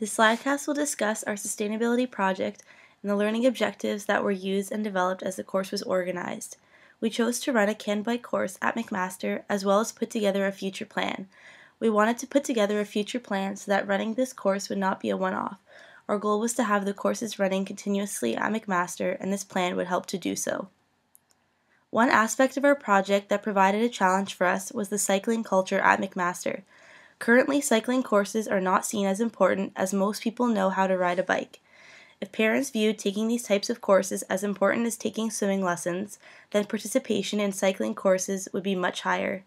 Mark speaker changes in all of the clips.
Speaker 1: This slidecast will discuss our sustainability project and the learning objectives that were used and developed as the course was organized. We chose to run a CAN bike course at McMaster as well as put together a future plan. We wanted to put together a future plan so that running this course would not be a one-off. Our goal was to have the courses running continuously at McMaster, and this plan would help to do so. One aspect of our project that provided a challenge for us was the cycling culture at McMaster. Currently, cycling courses are not seen as important as most people know how to ride a bike. If parents viewed taking these types of courses as important as taking swimming lessons, then participation in cycling courses would be much higher.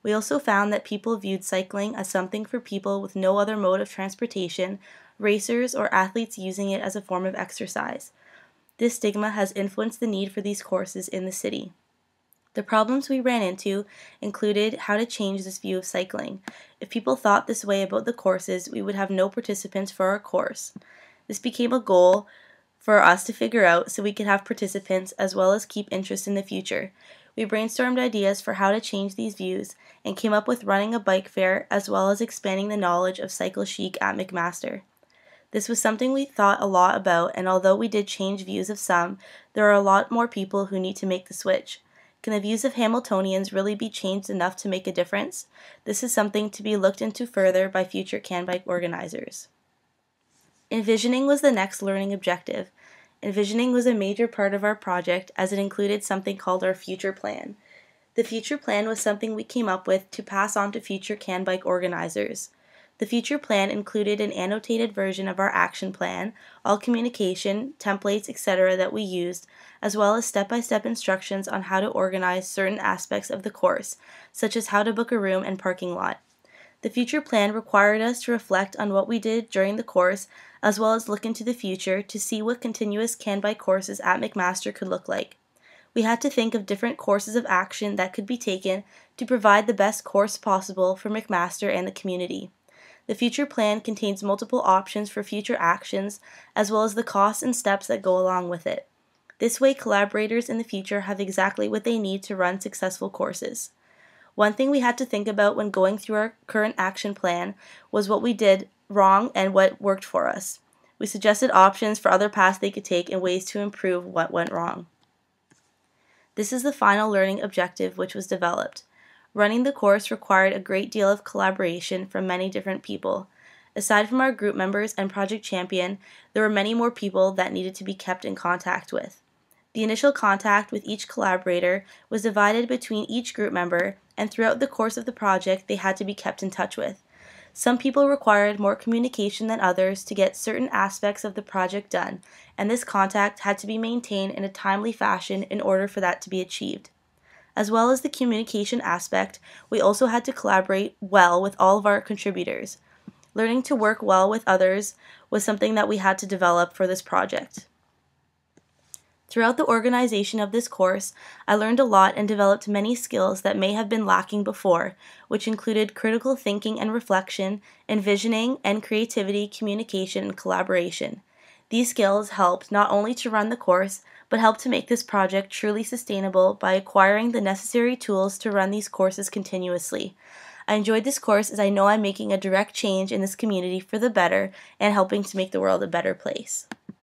Speaker 1: We also found that people viewed cycling as something for people with no other mode of transportation, racers, or athletes using it as a form of exercise. This stigma has influenced the need for these courses in the city. The problems we ran into included how to change this view of cycling. If people thought this way about the courses, we would have no participants for our course. This became a goal for us to figure out so we could have participants as well as keep interest in the future. We brainstormed ideas for how to change these views and came up with running a bike fair as well as expanding the knowledge of cycle chic at McMaster. This was something we thought a lot about, and although we did change views of some, there are a lot more people who need to make the switch. Can the views of Hamiltonians really be changed enough to make a difference? This is something to be looked into further by future CAN bike organizers. Envisioning was the next learning objective. Envisioning was a major part of our project as it included something called our future plan. The future plan was something we came up with to pass on to future CAN bike organizers. The future plan included an annotated version of our action plan, all communication, templates, etc. that we used, as well as step-by-step instructions on how to organize certain aspects of the course, such as how to book a room and parking lot. The future plan required us to reflect on what we did during the course, as well as look into the future to see what continuous CAN bike courses at McMaster could look like. We had to think of different courses of action that could be taken to provide the best course possible for McMaster and the community. The future plan contains multiple options for future actions, as well as the costs and steps that go along with it. This way, collaborators in the future have exactly what they need to run successful courses. One thing we had to think about when going through our current action plan was what we did wrong and what worked for us. We suggested options for other paths they could take and ways to improve what went wrong. This is the final learning objective which was developed. Running the course required a great deal of collaboration from many different people. Aside from our group members and project champion, there were many more people that needed to be kept in contact with. The initial contact with each collaborator was divided between each group member, and throughout the course of the project they had to be kept in touch with. Some people required more communication than others to get certain aspects of the project done, and this contact had to be maintained in a timely fashion in order for that to be achieved. As well as the communication aspect, we also had to collaborate well with all of our contributors. Learning to work well with others was something that we had to develop for this project. Throughout the organization of this course, I learned a lot and developed many skills that may have been lacking before, which included critical thinking and reflection, envisioning, and creativity, communication, and collaboration. These skills helped not only to run the course, but helped to make this project truly sustainable by acquiring the necessary tools to run these courses continuously. I enjoyed this course as I know I'm making a direct change in this community for the better and helping to make the world a better place.